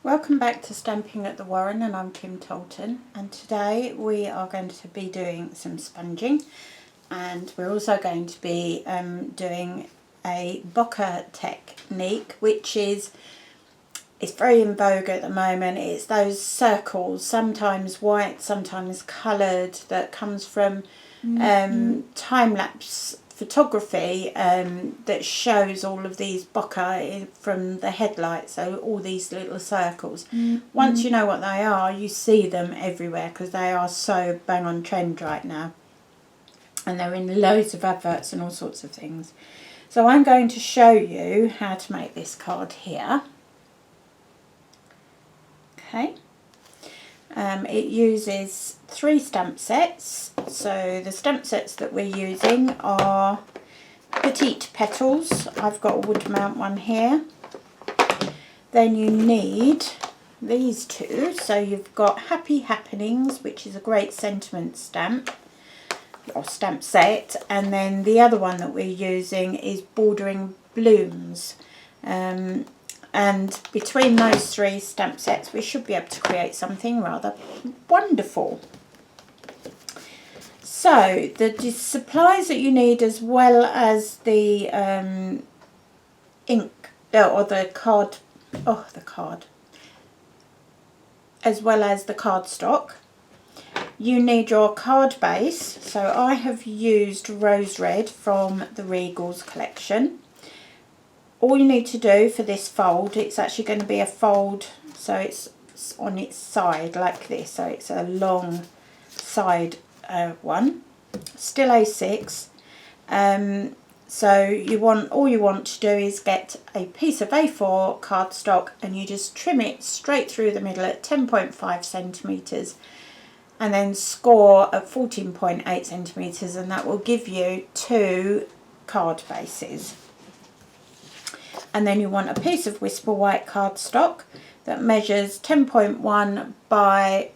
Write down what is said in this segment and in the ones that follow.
Welcome back to Stamping at the Warren, and I'm Kim Tolton, and today we are going to be doing some sponging, and we're also going to be doing a Bockeh technique, which is very in vogue at the moment. It's those circles, sometimes white, sometimes coloured, that comes from time-lapse photography that shows all of these bokeh from the headlights, so all these little circles. Once you know what they are, you see them everywhere because they are so bang on trend right now, and they're in loads of adverts and all sorts of things. So I'm going to show you how to make this card here. Okay. It uses 3 stamp sets. So the stamp sets that we're using are Petite Petals. I've got a wood mount one here. Then you need these two. So you've got Happy Happenings, which is a great sentiment stamp or stamp set, and then the other one that we're using is Bordering Blooms. And between those 3 stamp sets we should be able to create something rather wonderful. So the supplies that you need, as well as the ink or the card, as well as the cardstock. You need your card base. So I have used Rose Red from the Regals collection. All you need to do for this fold, it's actually going to be a fold, so it's on its side like this, so it's a long side one, still A6. So all you want to do is get a piece of A4 cardstock, and you just trim it straight through the middle at 10.5 centimetres, and then score at 14.8 centimetres, and that will give you 2 card bases. And then you want a piece of Whisper White cardstock that measures 10.1 by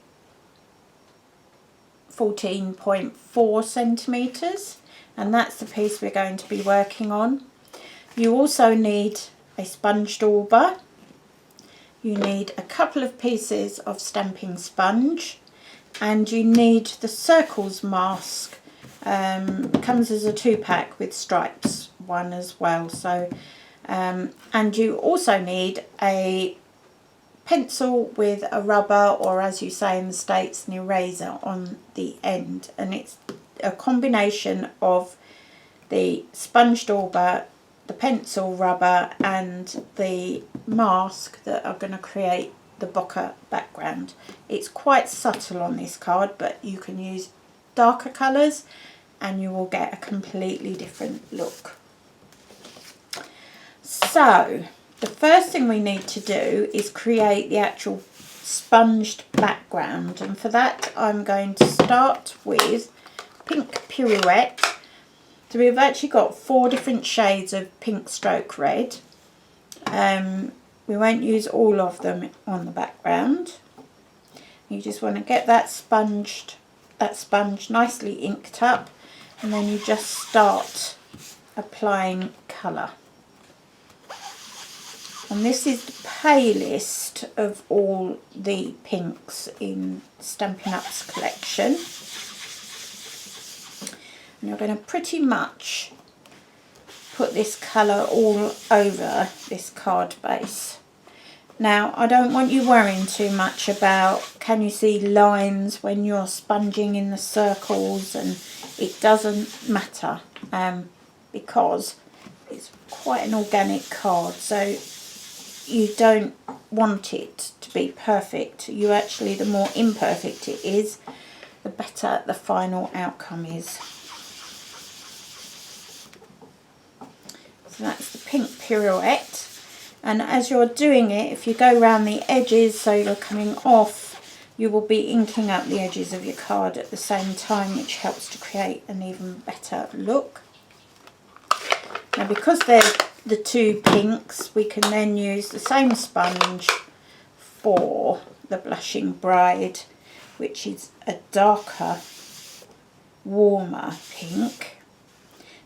14.4 centimetres, and that's the piece we're going to be working on. You also need a sponge dauber. You need a couple of pieces of stamping sponge, and you need the circles mask. It comes as a 2-pack with stripes one as well. So and you also need a pencil with a rubber, or as you say in the States, an eraser on the end, and it's a combination of the sponge dauber, the pencil, rubber and the mask that are going to create the Bockeh background. It's quite subtle on this card, but you can use darker colours and you will get a completely different look. So the first thing we need to do is create the actual sponged background, and for that I'm going to start with Pink Pirouette. So we've actually got 4 different shades of pink stroke red. We won't use all of them on the background. You just want to get that sponge nicely inked up, and then you just start applying colour. And this is the palest of all the pinks in Stampin' Up's collection. And you're going to pretty much put this colour all over this card base. Now, I don't want you worrying too much about can you see lines when you're sponging in the circles, and it doesn't matter because it's quite an organic card, so you don't want it to be perfect. You actually, the more imperfect it is, the better the final outcome is. So that's the Pink Pirouette, and as you're doing it, if you go around the edges so you're coming off, you will be inking up the edges of your card at the same time, which helps to create an even better look. Now, because they're the 2 pinks, we can then use the same sponge for the Blushing Bride, which is a darker, warmer pink.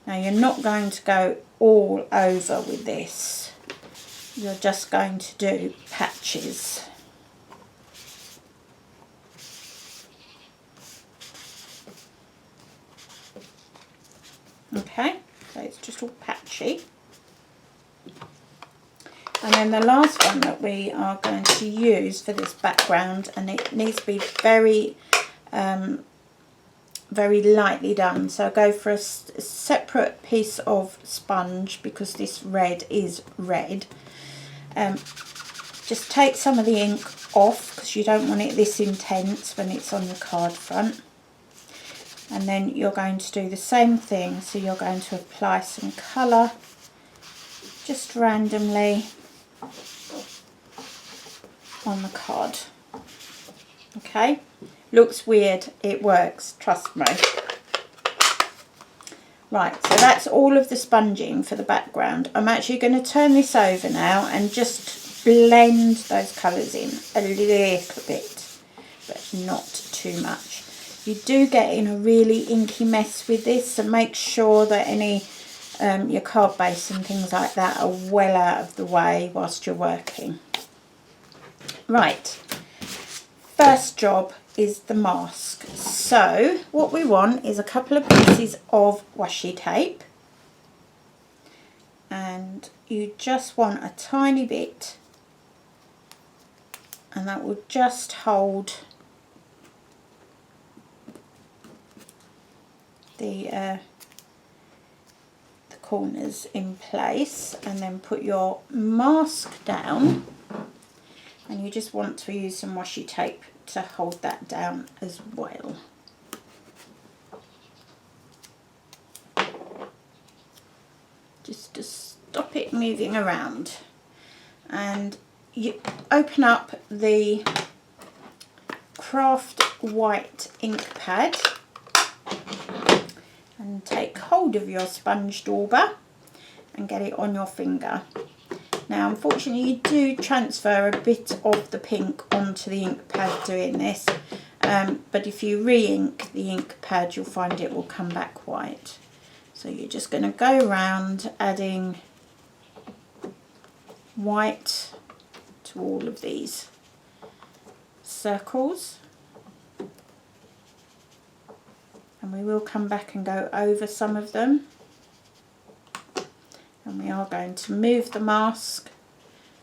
Now, you're not going to go all over with this. You're just going to do patches. Okay, so it's just all patchy. And then the last one that we are going to use for this background, and it needs to be very very lightly done, so go for a separate piece of sponge because this red is red. Just take some of the ink off because you don't want it this intense when it's on the card front. And then you're going to do the same thing, so you're going to apply some colour just randomly on the card. Okay, looks weird, it works, trust me. Right, so that's all of the sponging for the background. I'm actually going to turn this over now and just blend those colours in a little bit, but not too much. You do get in a really inky mess with this, so make sure that any your card base and things like that are well out of the way whilst you're working. Right, first job is the mask. So what we want is a couple of pieces of washi tape, and you just want a tiny bit, and that will just hold the corners in place. And then put your mask down, and you just want to use some washi tape to hold that down as well. Just to stop it moving around. And you open up the craft white ink pad and take hold of your sponge dauber and get it on your finger. Now unfortunately you do transfer a bit of the pink onto the ink pad doing this, but if you re-ink the ink pad you'll find it will come back white. So you're just going to go around adding white to all of these circles, and we will come back and go over some of them. And we are going to move the mask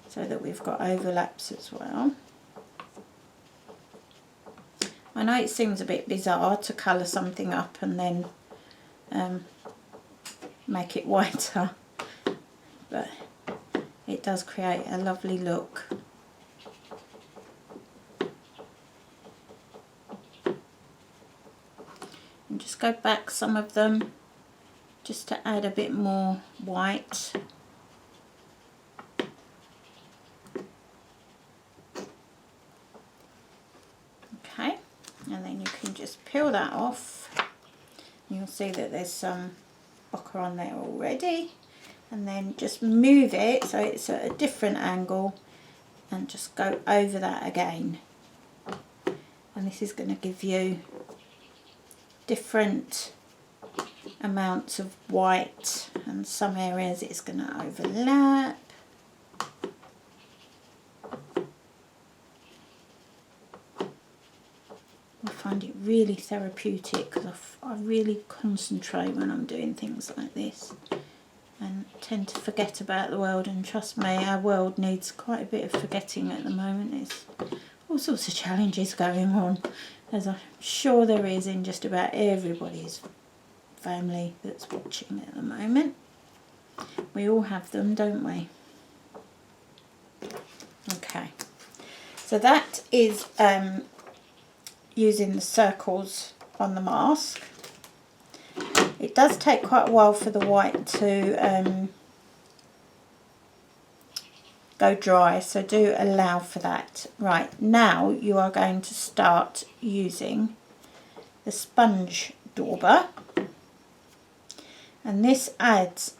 so that we've got overlaps as well. I know it seems a bit bizarre to colour something up and then make it whiter, but it does create a lovely look. And just go back some of them just to add a bit more white. Okay, and then you can just peel that off. You'll see that there's some Bockeh on there already, and then just move it so it's at a different angle and just go over that again. And this is going to give you different amounts of white, and some areas it's going to overlap. I find it really therapeutic because I really concentrate when I'm doing things like this and tend to forget about the world, and trust me, our world needs quite a bit of forgetting at the moment. There's all sorts of challenges going on, as I'm sure there is in just about everybody's family that's watching at the moment. We all have them, don't we? Okay, so that is using the circles on the mask. It does take quite a while for the white to go dry, so do allow for that. Right, now you are going to start using the sponge dauber, and this adds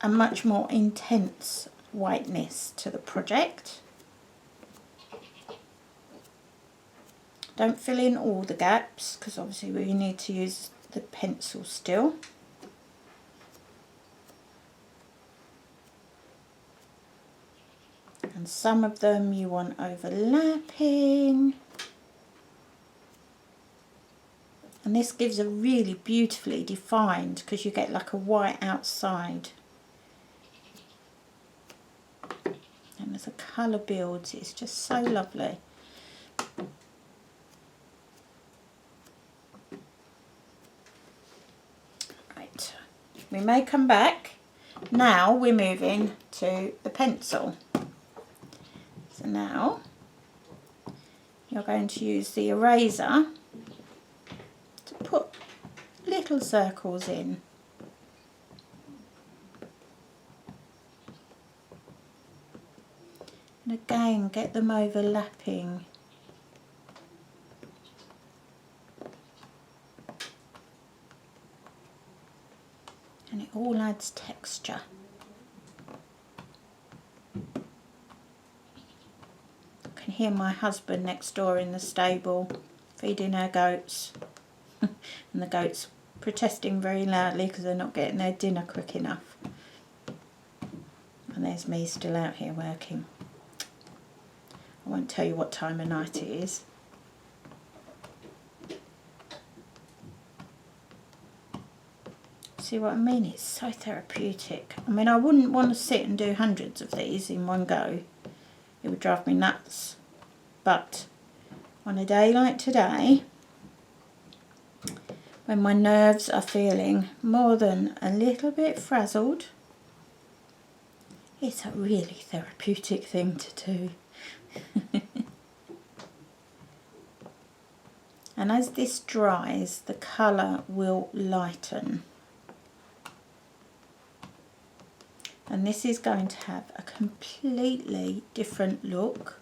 a much more intense whiteness to the project. Don't fill in all the gaps because obviously we need to use the pencil still. And some of them you want overlapping. And this gives a really beautifully defined, because you get like a white outside. And as the colour builds, it's just so lovely. Right, we may come back. Now we're moving to the pencil. So now you're going to use the eraser to put little circles in. And again, get them overlapping. And it all adds texture. I can hear my husband next door in the stable feeding our goats. And the goats protesting very loudly because they're not getting their dinner quick enough. And there's me still out here working. I won't tell you what time of night it is. See what I mean? It's so therapeutic. I mean, I wouldn't want to sit and do hundreds of these in one go. It would drive me nuts. But on a day like today, when my nerves are feeling more than a little bit frazzled, it's a really therapeutic thing to do. And as this dries, the colour will lighten. And this is going to have a completely different look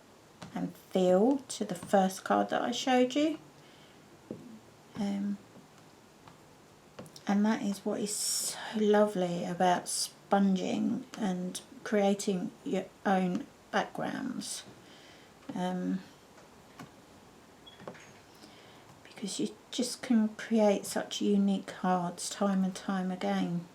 and feel to the first card that I showed you. And that is what is so lovely about sponging and creating your own backgrounds. Because you just can create such unique cards time and time again.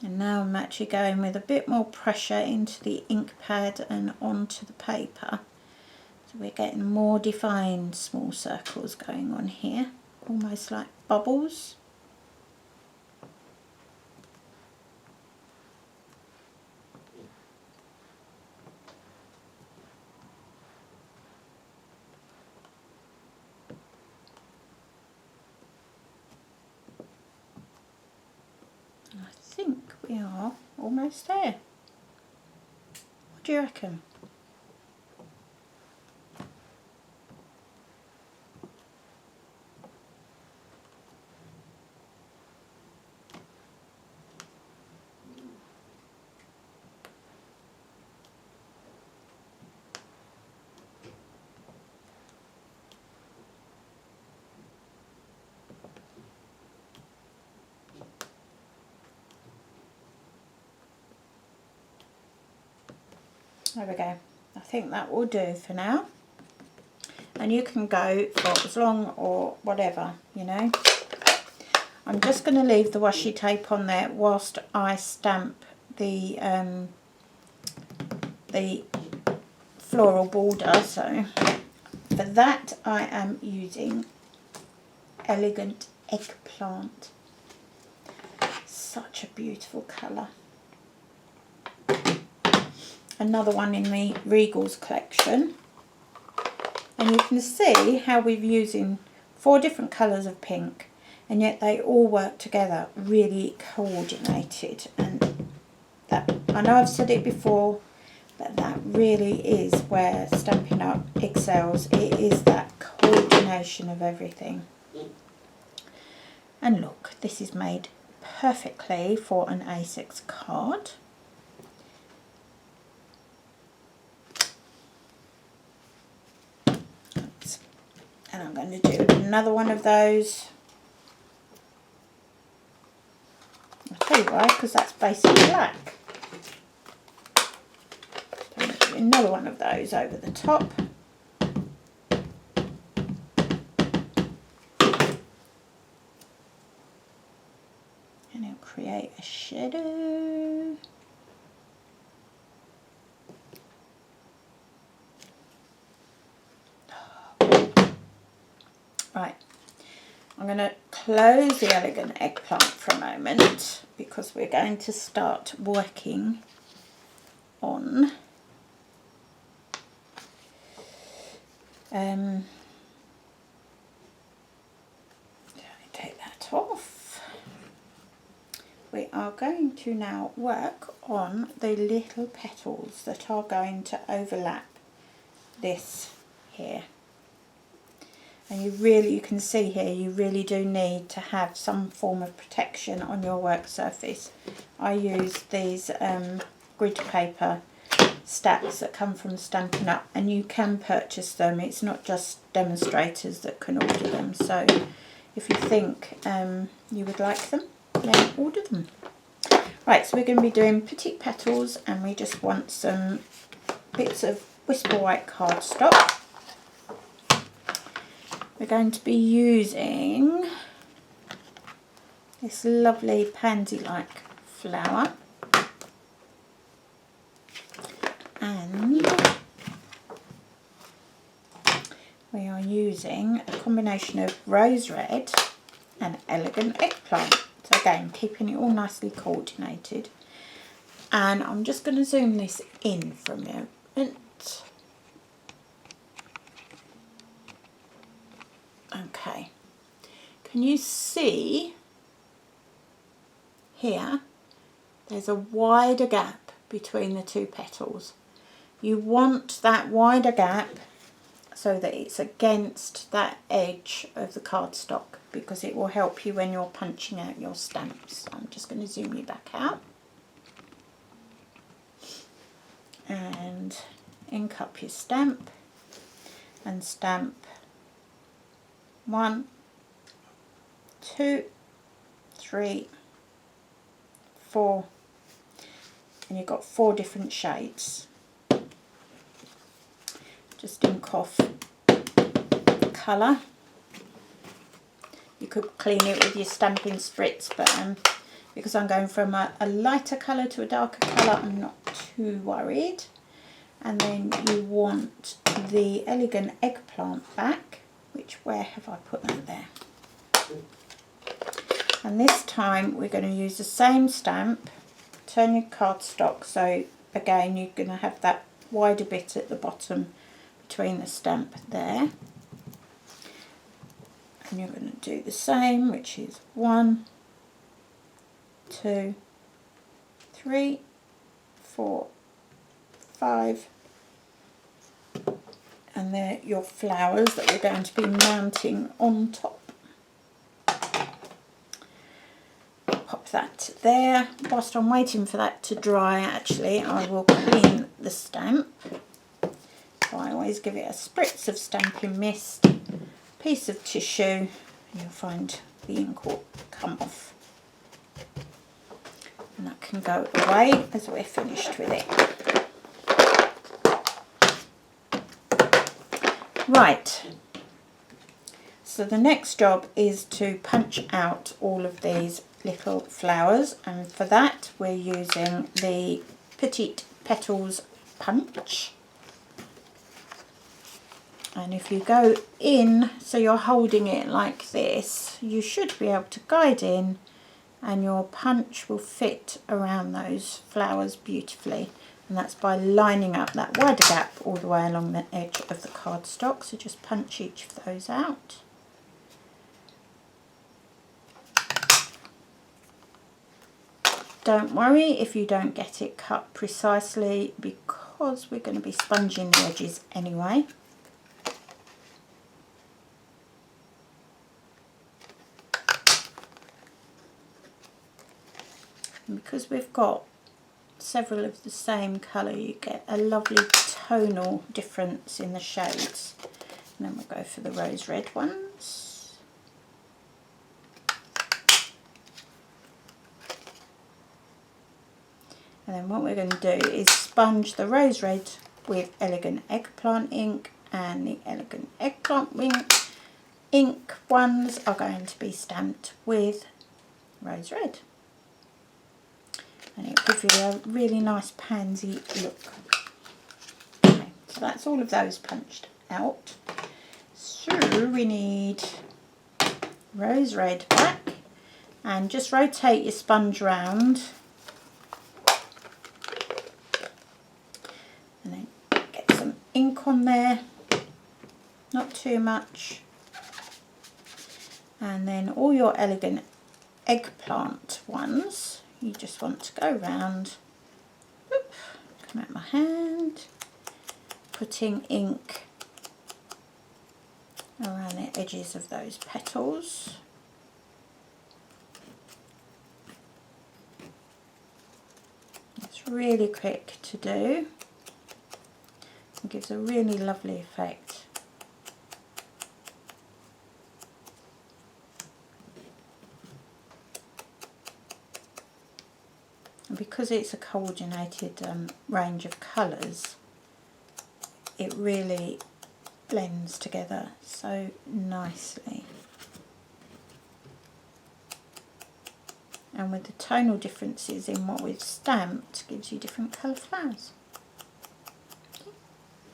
And now I'm actually going with a bit more pressure into the ink pad and onto the paper. So we're getting more defined small circles going on here, almost like bubbles. I think we are almost there. What do you reckon? There we go. I think that will do for now. And you can go for as long or whatever, you know. I'm just going to leave the washi tape on there whilst I stamp the floral border. So for that I am using Elegant Eggplant. Such a beautiful colour. Another one in the Regals collection, and you can see how we're using 4 different colours of pink, and yet they all work together really coordinated. And that, I know I've said it before, but that really is where Stampin' Up excels. It is that coordination of everything. And look, this is made perfectly for an A6 card. And I'm going to do another one of those. I'll tell you why, because that's basically black. So I'm going to do another one of those over the top. And it'll create a shadow. I'm going to close the elegant eggplant for a moment because we're going to start working on take that off. We are going to now work on the little petals that are going to overlap this here. And you can see here, you really do need to have some form of protection on your work surface. I use these grid paper stacks that come from Stampin' Up, and you can purchase them. It's not just demonstrators that can order them. So if you think you would like them, then order them. Right, so we're going to be doing Petite Petals, and we just want some bits of Whisper White cardstock. We're going to be using this lovely pansy-like flower, and we are using a combination of rose red and elegant eggplant. So again, keeping it all nicely coordinated. And I'm just going to zoom this in for a moment. Okay, can you see here there's a wider gap between the two petals? You want that wider gap so that it's against that edge of the cardstock, because it will help you when you're punching out your stamps. I'm just going to zoom you back out and ink up your stamp and stamp 1, 2, 3, 4, and you've got 4 different shades. Just ink off the colour. You could clean it with your stamping spritz, but because I'm going from a lighter colour to a darker colour, I'm not too worried. And then you want the elegant eggplant back, which, where have I put that there? And this time we're going to use the same stamp, turn your cardstock, so again you're going to have that wider bit at the bottom between the stamp there. And you're going to do the same, which is 1, 2, 3, 4, 5, and they're your flowers that we're going to be mounting on top. Pop that there. Whilst I'm waiting for that to dry, actually, I will clean the stamp. So I always give it a spritz of stamping mist, piece of tissue, and you'll find the ink will come off. And that can go away as we're finished with it. Right, so the next job is to punch out all of these little flowers, and for that we're using the Petite Petals punch. And if you go in, so you're holding it like this, you should be able to guide in, and your punch will fit around those flowers beautifully. And that's by lining up that wider gap all the way along the edge of the cardstock. So just punch each of those out. Don't worry if you don't get it cut precisely, because we're going to be sponging the edges anyway. And because we've got several of the same colour, you get a lovely tonal difference in the shades. And then we'll go for the rose red ones. And then what we're going to do is sponge the rose red with elegant eggplant ink, and the elegant eggplant ink ones are going to be stamped with rose red. And it'll give you a really nice pansy look. Okay, so that's all of those punched out. So we need rose red back, and just rotate your sponge round and then get some ink on there, not too much, and then all your elegant eggplant ones you just want to go round, come out my hand, putting ink around the edges of those petals. It's really quick to do. It gives a really lovely effect. And because it's a coordinated range of colours, it really blends together so nicely. And with the tonal differences in what we've stamped, gives you different colour flowers.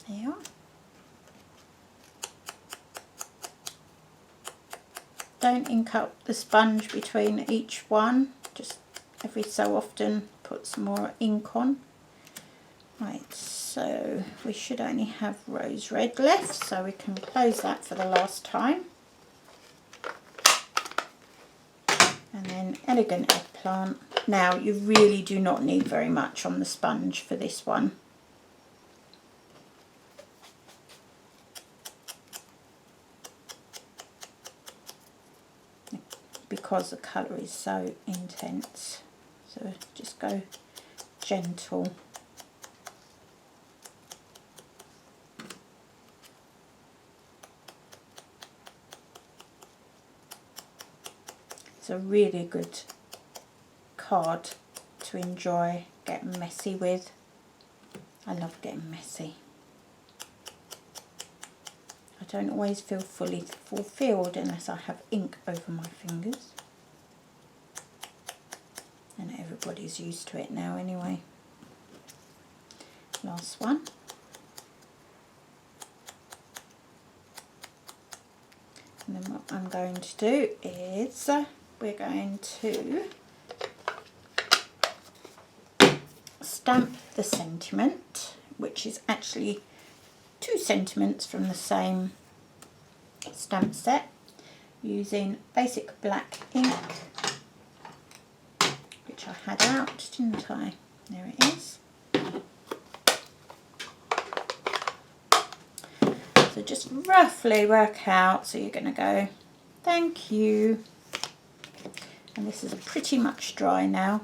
There you are. Don't ink up the sponge between each one, just every so often put some more ink on. Right, so we should only have rose red left, so we can close that for the last time. And then elegant eggplant. Now you really do not need very much on the sponge for this one. Because the colour is so intense. So just go gentle. It's a really good card to enjoy getting messy with. I love getting messy. I don't always feel fully fulfilled unless I have ink over my fingers. And everybody's used to it now anyway. Last one. And then what I'm going to do is we're going to stamp the sentiment, which is actually 2 sentiments from the same stamp set, using basic black ink, which I had out, didn't I? There it is. So just roughly work out, so you're going to go, thank you. And this is pretty much dry now.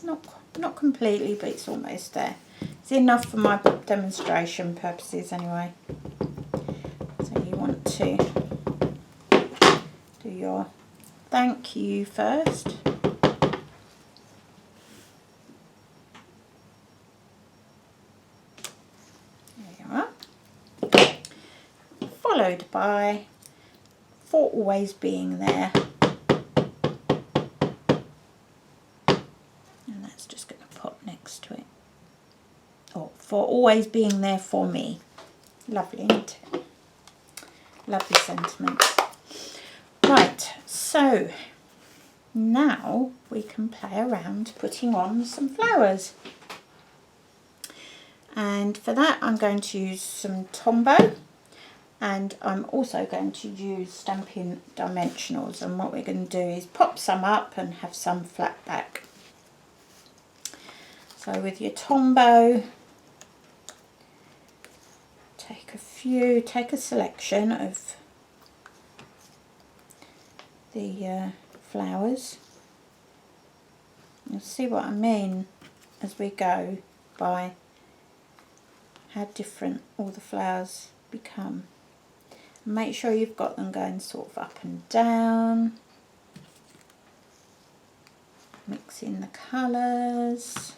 Not completely, but it's almost there. It's enough for my demonstration purposes anyway. So you want to do your thank you first. There you are. Followed by for always being there. And that's just going to pop next to it. Or for always being there for me. Lovely, isn't it? Lovely sentiment. Right, so now we can play around putting on some flowers. And for that I'm going to use some Tombow, and I'm also going to use Stampin' Dimensionals, and what we're going to do is pop some up and have some flat back. So with your Tombow, take a selection of the flowers. You'll see what I mean as we go by how different all the flowers become. Make sure you've got them going sort of up and down, mixing the colours.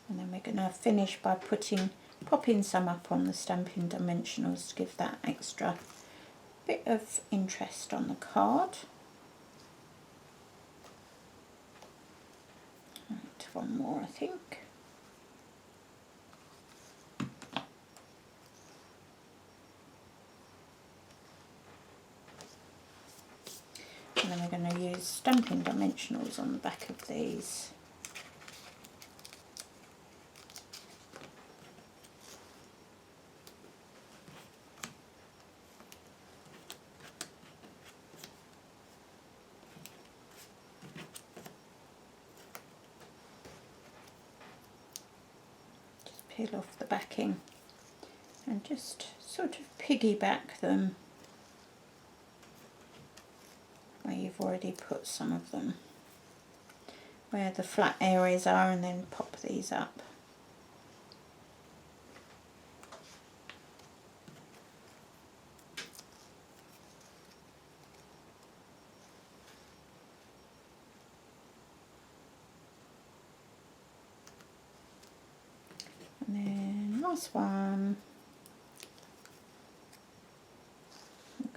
And then we're going to finish by popping some up on the Stampin' Dimensionals to give that extra bit of interest on the card. Right, one more I think. And then we're going to use Stampin' Dimensionals on the back of these. Just peel off the backing and just sort of piggyback them where you've already put some of them, where the flat areas are, and then pop these up. And then last one,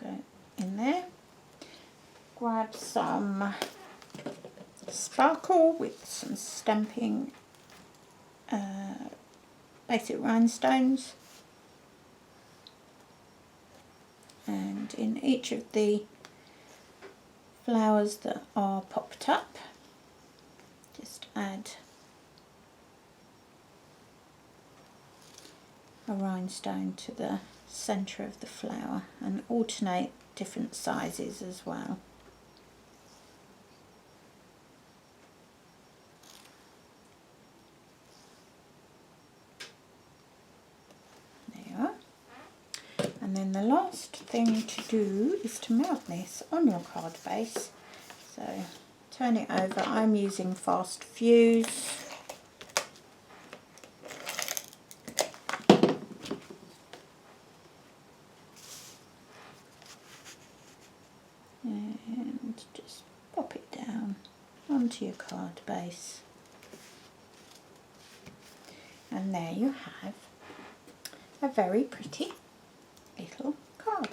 go in there. Grab some sparkle with some stamping basic rhinestones, and in each of the flowers that are popped up, just add a rhinestone to the centre of the flower and alternate different sizes as well. And then the last thing to do is to mount this on your card base. So turn it over. I'm using fast fuse. And just pop it down onto your card base. And there you have a very pretty little card.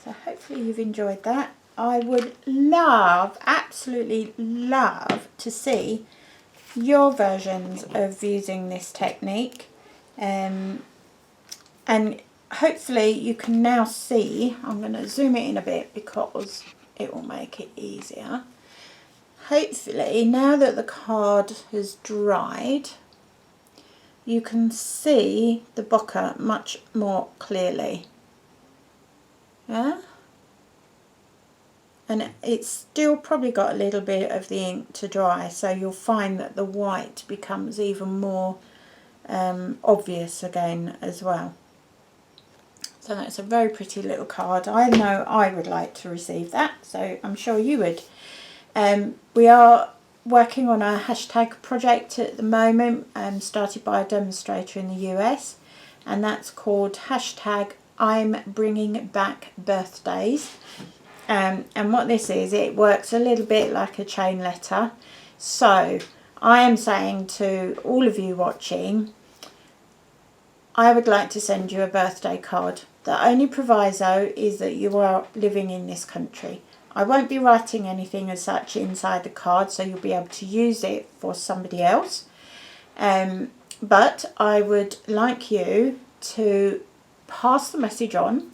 So hopefully you've enjoyed that. I would love, absolutely love to see your versions of using this technique, and hopefully you can now see, I'm going to zoom it in a bit because it will make it easier. Hopefully now that the card has dried, you can see the Bockeh much more clearly. Yeah? And it's still probably got a little bit of the ink to dry, so you'll find that the white becomes even more obvious again as well. So that's a very pretty little card. I know I would like to receive that, so I'm sure you would. We are working on a hashtag project at the moment, started by a demonstrator in the US, and that's called hashtag I'm bringing back birthdays. And what this is, it works a little bit like a chain letter. So I am saying to all of you watching, I would like to send you a birthday card. The only proviso is that you are living in this country. I won't be writing anything as such inside the card, so you'll be able to use it for somebody else. But I would like you to pass the message on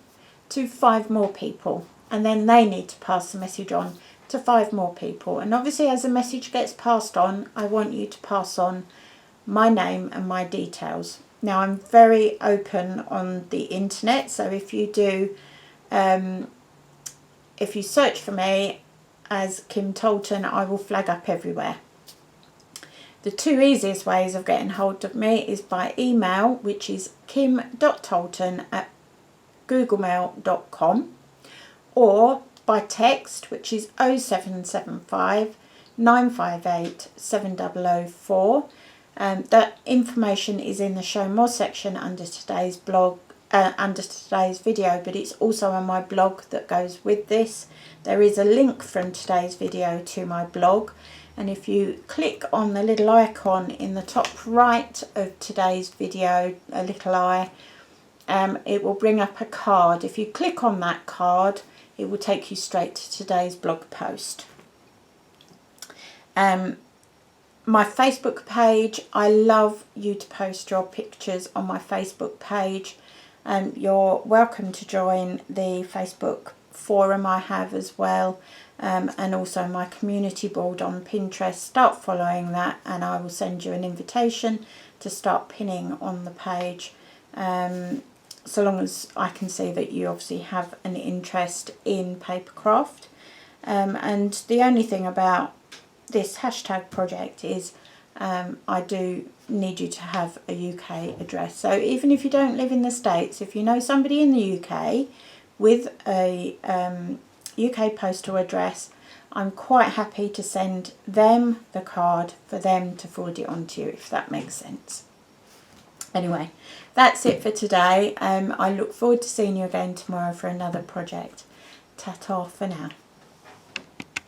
to 5 more people, and then they need to pass the message on to 5 more people. And obviously as the message gets passed on, I want you to pass on my name and my details. Now I'm very open on the internet, so if you do if you search for me as Kim Tolton, I will flag up everywhere. The 2 easiest ways of getting hold of me is by email, which is kim.tolton@googlemail.com, or by text, which is 0775 958 7004. That information is in the show more section under today's blog, under today's video, but it's also on my blog that goes with this. There is a link from today's video to my blog, and if you click on the little icon in the top right of today's video, a little eye, it will bring up a card. If you click on that card, it will take you straight to today's blog post. My Facebook page, I love you to post your pictures on my Facebook page. You're welcome to join the Facebook forum I have as well, and also my community board on Pinterest. Start following that and I will send you an invitation to start pinning on the page, so long as I can see that you obviously have an interest in papercraft. And the only thing about this hashtag project is I do need you to have a UK address. So even if you don't live in the States, if you know somebody in the UK with a UK postal address, I'm quite happy to send them the card for them to forward it on to you, if that makes sense. Anyway, that's it for today. I look forward to seeing you again tomorrow for another project. Ta-ta for now.